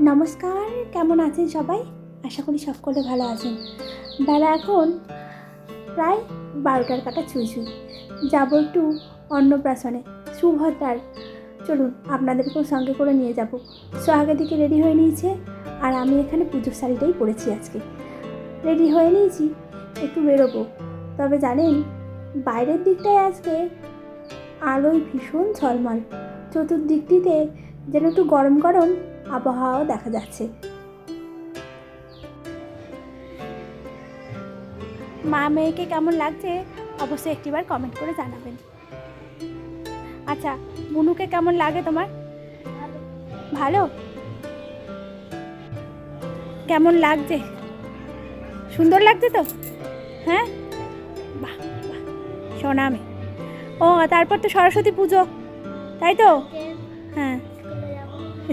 নমস্কার, কেমন আছেন সবাই? আশা করি সকলে ভালো আছেন। বেলা এখন প্রায় 12টার কাটা ছুঁই যাবো একটু অন্নপ্রাশনে সুভদ্রার। চলুন আপনাদেরকেও সঙ্গে করে নিয়ে যাব। আগে দিকে রেডি হয়ে নিয়েছে, আর আমি এখানে পুজোর শাড়িটাই পরেছি। আজকে রেডি হয়ে নিয়েছি, একটু বেরোবো। তবে জানেন, বাইরের দিকটায় আজকে আলোয় ভীষণ ঝলমল, চতুর্দিকটিতে যেন একটু গরম গরম আবহাওয়াও দেখা যাচ্ছে। মা মেয়েকে কেমন লাগছে অবশ্যই একটিবার কমেন্ট করে জানাবেন। আচ্ছা, বুনুকে কেমন লাগে তোমার? ভালো? কেমন লাগছে? সুন্দর লাগছে তো? হ্যাঁ, বাহ বাহ, শোনা আমি। ও, তারপর তো সরস্বতী পুজো, তাই তো? হ্যাঁ,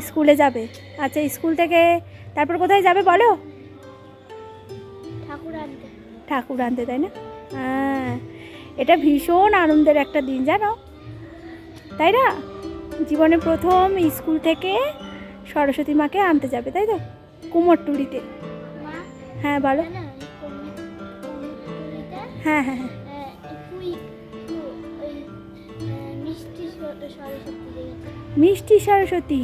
স্কুলে যাবে। আচ্ছা, স্কুল থেকে তারপর কোথায় যাবে বলো? ঠাকুর আনতে, তাই না? হ্যাঁ, এটা ভীষণ আনন্দের একটা দিন, জানো, তাই না? জীবনে প্রথম স্কুল থেকে সরস্বতী মাকে আনতে যাবে, তাই তো? কুমোরটুলিতে। হ্যাঁ বলো। হ্যাঁ হ্যাঁ হ্যাঁ, মিষ্টি সরস্বতী,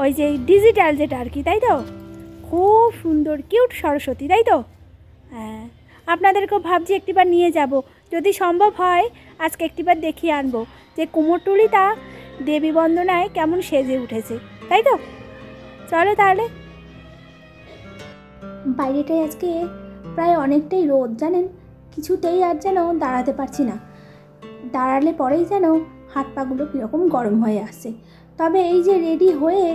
ওই যে ডিজিটাল যেটা আর কি, তাই তো? খুব সুন্দর কিউট সরস্বতী, তাই তো? হ্যাঁ, আপনাদেরকেও ভাবছি একটিবার নিয়ে যাব, যদি সম্ভব হয় আজকে একটিবার দেখিয়ে আনবো যে কুমোরটুলিটা দেবী বন্দনায় কেমন সেজে উঠেছে, তাই তো? চলো তাহলে। বাইরেটায় আজকে প্রায় অনেকটাই রোদ, জানেন, কিছুতেই আর যেন দাঁড়াতে পারছি না। দাঁড়ালে পরেই যেন হাত পাগুলো কীরকম গরম হয়ে আসছে। তবে এই যে রেডি হয়ে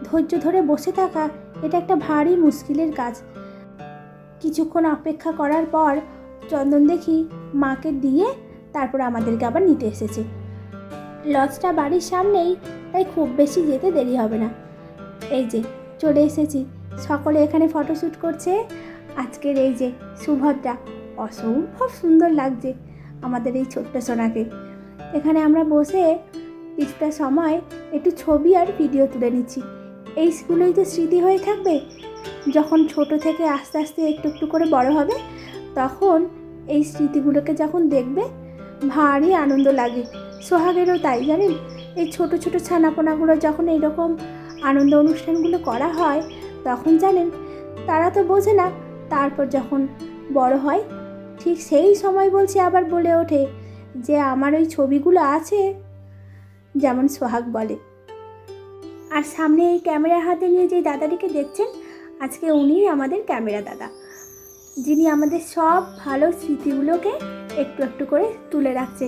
ধৈর্য ধরে বসে থাকা, এটা একটা ভারী মুশকিলের কাজ। কিছুক্ষণ অপেক্ষা করার পর চন্দন দেখি মাকে দিয়ে তারপর আমাদেরকে আবার নিতে এসেছে। লজটা বাড়ির সামনেই, তাই খুব বেশি যেতে দেরি হবে না। এই যে চলে এসেছি, সকলে এখানে ফটোশ্যুট করছে। আজকের এই যে সুভদ্রা, অসম্ভব সুন্দর লাগছে আমাদের এই ছোট্ট সোনাকে। এখানে আমরা বসে কিছুটা সময় একটু ছবি আর ভিডিও তুলে নিচ্ছি। এই স্কুলেই তো স্মৃতি হয়ে থাকবে। যখন ছোট থেকে আস্তে আস্তে একটু একটু করে বড় হবে, তখন এই স্মৃতিগুলোকে যখন দেখবে ভারী আনন্দ লাগে। সোহাগেরও তাই, জানেন, এই ছোট ছোট ছানাপোনাগুলো যখন এইরকম আনন্দ অনুষ্ঠানগুলো করা হয়, তখন জানেন তারা তো বোঝে না, তারপর যখন বড় হয় ঠিক সেই সময় বলছে আবার বলে ওঠে যে আমার ওই ছবিগুলো আছে, যেমন সোহাগ বলে। আর সামনে এই ক্যামেরা হাতে নিয়ে যে দাদাটিকে দেখছেন, আজকে উনিই আমাদের ক্যামেরা দাদা, যিনি আমাদের সব ভালো স্মৃতিগুলোকে একটু একটু করে তুলে রাখছে।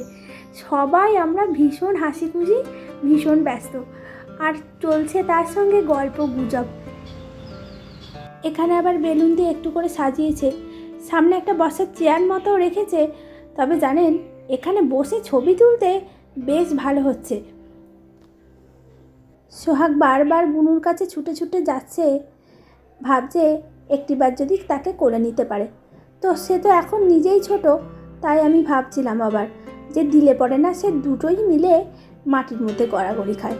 সবাই আমরা ভীষণ হাসি খুশি, ভীষণ ব্যস্ত, আর চলছে তার সঙ্গে গল্প গুজব। এখানে আবার বেলুন দিয়ে একটু করে সাজিয়েছে, সামনে একটা বসার চেয়ার মতো রেখেছে। তবে জানেন, এখানে বসে ছবি তুলতে বেশ ভালো হচ্ছে। সোহাগ বারবার বুনুর কাছে ছুটে ছুটে যাচ্ছে, ভাবছে একটিবার যদি তাকে কোলে নিতে পারে। তো সে তো এখন নিজেই ছোট, তাই আমি ভাবছিলাম আবার যে দিলে পড়ে না, সে দুটোই মিলে মাটির মধ্যে গড়াগড়ি খায়।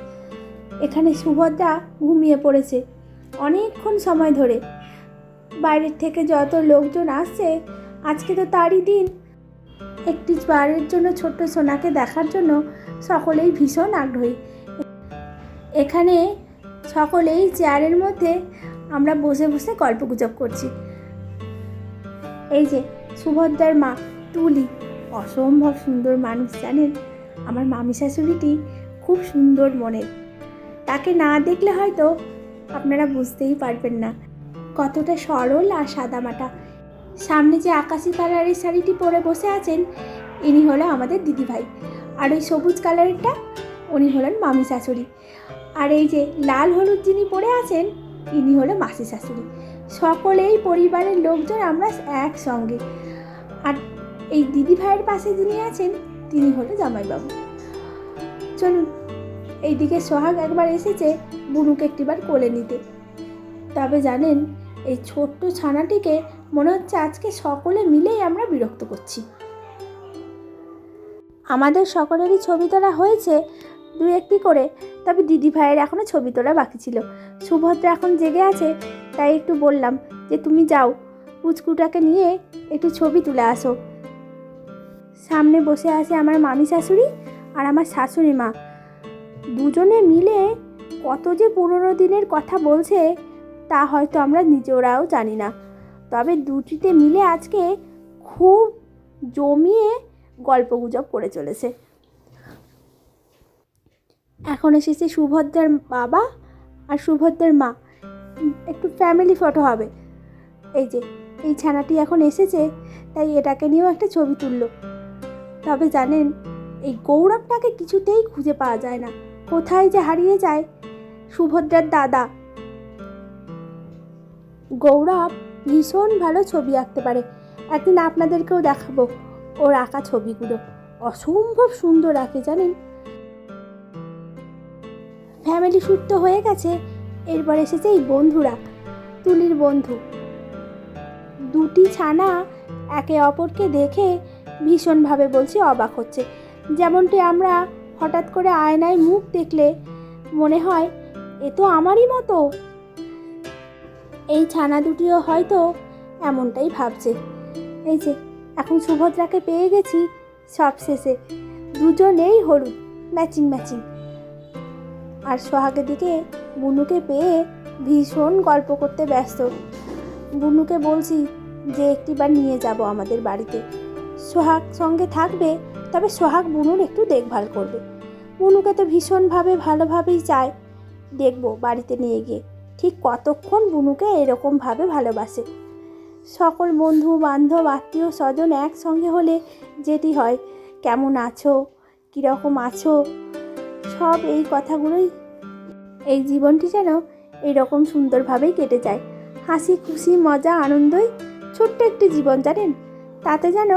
এখানে সুভদ্রা ঘুমিয়ে পড়েছে অনেকক্ষণ সময় ধরে। বাইরের থেকে যত লোকজন আসছে, আজকে তো তারই দিন। একটি বারের জন্য ছোট্ট সোনাকে দেখার জন্য সকলেই ভীষণ আগ্রহী। এখানে সকলেই চেয়ারের মধ্যে আমরা বসে বসে গল্পগুজব করছি। এই যে সুভদ্রার মা তুলি, অসম্ভব সুন্দর মানুষ, জানেন। আমার মামি শাশুড়িটি খুব সুন্দর মনের, তাকে না দেখলে হয়তো আপনারা বুঝতেই পারবেন না কতটা সরল আর সাদামাটা। সামনে যে আকাশি কালারের শাড়িটি পরে বসে আছেন, ইনি হলো আমাদের দিদিভাই। আর ওই সবুজ কালারেরটা, উনি হলেন মামি শাশুড়ি। আর এই যে লাল হলুদ যিনি পরে আছেন, ইনি হলো মাসি শাশুড়ি। সকলেই পরিবারের লোকজন আমরা একসঙ্গে। আর এই দিদিভাইয়ের পাশে যিনি আছেন, তিনি হলো জামাইবাবু। চলুন, এইদিকে সোহাগ একবার এসেছে বুনুকে একটিবার কোলে নিতে। তবে জানেন, এই ছোট্ট ছানাটিকে মনে হচ্ছে আজকে সকলে মিলেই আমরা বিরক্ত করছি। আমাদের সকলেরই ছবি তোলা হয়েছে দু একটি করে, তবে দিদি ভাইয়ের এখনও ছবি তোলা বাকি ছিল। সুভদ্রা এখন জেগে আছে, তাই একটু বললাম যে তুমি যাও পুচকুটাকে নিয়ে একটু ছবি তুলে আসো। সামনে বসে আছে আমার মামি শাশুড়ি আর আমার শাশুড়ি মা, দুজনে মিলে কত যে পুরনো দিনের কথা বলছে তা হয়তো আমরা নিজেরাও জানি না। তবে দুটিতে মিলে আজকে খুব জমিয়ে গল্পগুজব করে চলেছে। এখন এসেছে সুভদ্রার বাবা আর সুভদ্রার মা, একটু ফ্যামিলি ফটো হবে। এই যে এই ছানাটি এখন এসেছে, তাই এটাকে নিয়েও একটা ছবি তুললো। তবে জানেন, এই গৌরবটাকে কিছুতেই খুঁজে পাওয়া যায় না, কোথায় যে হারিয়ে যায়। সুভদ্রার দাদা গৌরব ভীষণ ভালো ছবি আঁকতে পারে, একদিন আপনাদেরকেও দেখাবো ওর আঁকা ছবিগুলো, অসম্ভব সুন্দর আঁকে জানেন। ফ্যামিলি শ্যুট তো হয়ে গেছে, এরপর এসেছে এই বন্ধুরা, তুলির বন্ধু। দুটি ছানা একে অপরকে দেখে ভীষণভাবে বলছি অবাক হচ্ছে, যেমনটি আমরা হঠাৎ করে আয়নায় মুখ দেখলে মনে হয় এ তো আমারই মতো। এই ছানা দুটিও হয়তো এমনটাই ভাবছে। এই যে এখন সুভদ্রাকে পেয়ে গেছি সবশেষে, দুজনেই হলুদ ম্যাচিং ম্যাচিং। আর সোহাগের দিকে বুনুকে পেয়ে ভীষণ গল্প করতে ব্যস্ত। বুনুকে বলছি যে একটিবার নিয়ে যাব আমাদের বাড়িতে, সোহাগ সঙ্গে থাকবে, তবে সোহাগ বুনুর একটু দেখভাল করবে। বুনুকে তো ভীষণভাবে ভালোভাবেই চায়, দেখবো বাড়িতে নিয়ে গিয়ে ঠিক কতক্ষণ বুনুকে এরকমভাবে ভালোবাসে। সকল বন্ধু বান্ধব আত্মীয় স্বজন একসঙ্গে হলে যেটি হয়, কেমন আছো, কীরকম আছো, সব এই কথাগুলোই। এই জীবনটি যেন এইরকম সুন্দরভাবেই কেটে যায়, হাসি খুশি মজা আনন্দই ছোট্ট একটি জীবন জানেন, তাতে যেন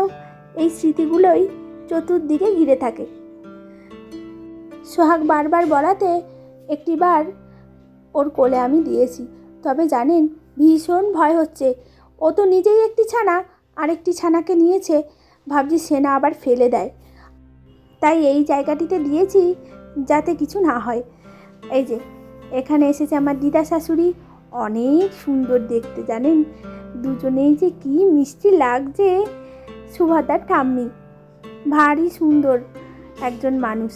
এই স্মৃতিগুলোই চতুর্দিকে ঘিরে থাকে। সোহাগ বারবার বলাতে একটিবার ওর কোলে আমি দিয়েছি, তবে জানেন ভীষণ ভয় হচ্ছে। ও তো নিজেই একটি ছানা, আরেকটি ছানাকে নিয়েছে, ভাবছি সে না আবার ফেলে দেয়, তাই এই জায়গাটিতে দিয়েছি যাতে কিছু না হয়। এই যে এখানে এসেছে আমার দিদা শাশুড়ি, অনেক সুন্দর দেখতে জানেন, দুজনেই যে কি মিষ্টি লাগছে। সুভদ্রার ঠাম্মি ভারী সুন্দর একজন মানুষ।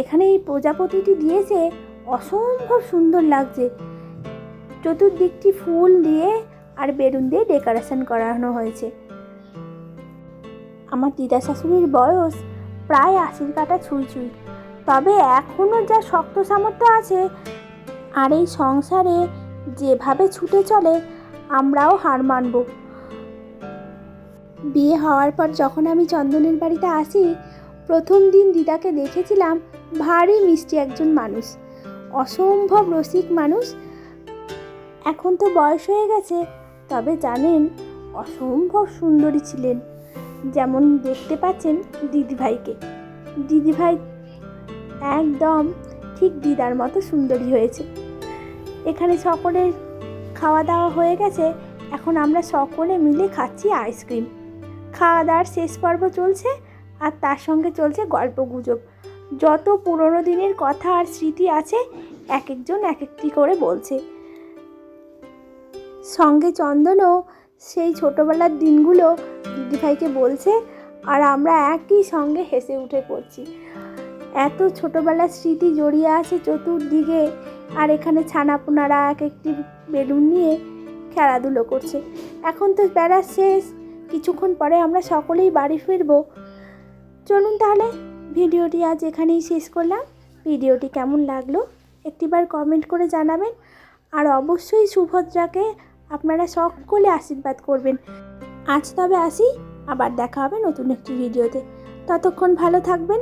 এখানে এই প্রজাপতিটি দিয়েছে, অসম্ভব সুন্দর লাগছে, চতুর্দিকটি ফুল দিয়ে আর বেলুন দিয়ে ডেকোরেশন করানো হয়েছে। আমার দিদা শাশুড়ির বয়স প্রায় 80 কাটা ছুঁই ছুঁই, তবে এখনও যা শক্ত সামর্থ্য আছে, আর এই সংসারে যেভাবে ছুটে চলে আমরাও হার মানব। বিয়ে হওয়ার পর যখন আমি চন্দনের বাড়িতে আসি, প্রথম দিন দিদাকে দেখেছিলাম ভারী মিষ্টি একজন মানুষ, অসম্ভব রসিক মানুষ। এখন তো বয়স হয়ে গেছে, তবে জানেন অসম্ভব সুন্দরী ছিলেন। যেমন দেখতে পাচ্ছেন দিদিভাইকে, দিদিভাই একদম ঠিক দিদার মতো সুন্দরী হয়েছে। এখানে সকলের খাওয়া দাওয়া হয়ে গেছে, এখন আমরা সকলে মিলে খাচ্ছি আইসক্রিম। খাওয়া দাওয়ার শেষ পর্ব চলছে, আর তার সঙ্গে চলছে গল্প গুজব। যত পুরনো দিনের কথা আর স্মৃতি আছে এক একজন এক একটি করে বলছে। সঙ্গে চন্দনও সেই ছোটোবেলার দিনগুলো দিদিভাইকে বলছে, আর আমরা একই সঙ্গে হেসে উঠে পড়ছি। এত ছোটোবেলার স্মৃতি জড়িয়ে আছে চতুর্দিকে, আর এখানে ছানাপোনারা এক একটি বেলুন নিয়ে খেলাধুলো করছে। এখন তো বেড়া শেষ, কিছুক্ষণ পরে আমরা সকলেই বাড়ি ফিরবো। চলুন তাহলে ভিডিওটি আজ এখানেই শেষ করলাম। ভিডিওটি কেমন লাগলো একটিবার কমেন্ট করে জানাবেন, আর অবশ্যই সুভদ্রাকে আপনারা সকলে আশীর্বাদ করবেন। আজ তবে আসি, আবার দেখা হবে নতুন একটি ভিডিওতে। ততক্ষণ ভালো থাকবেন।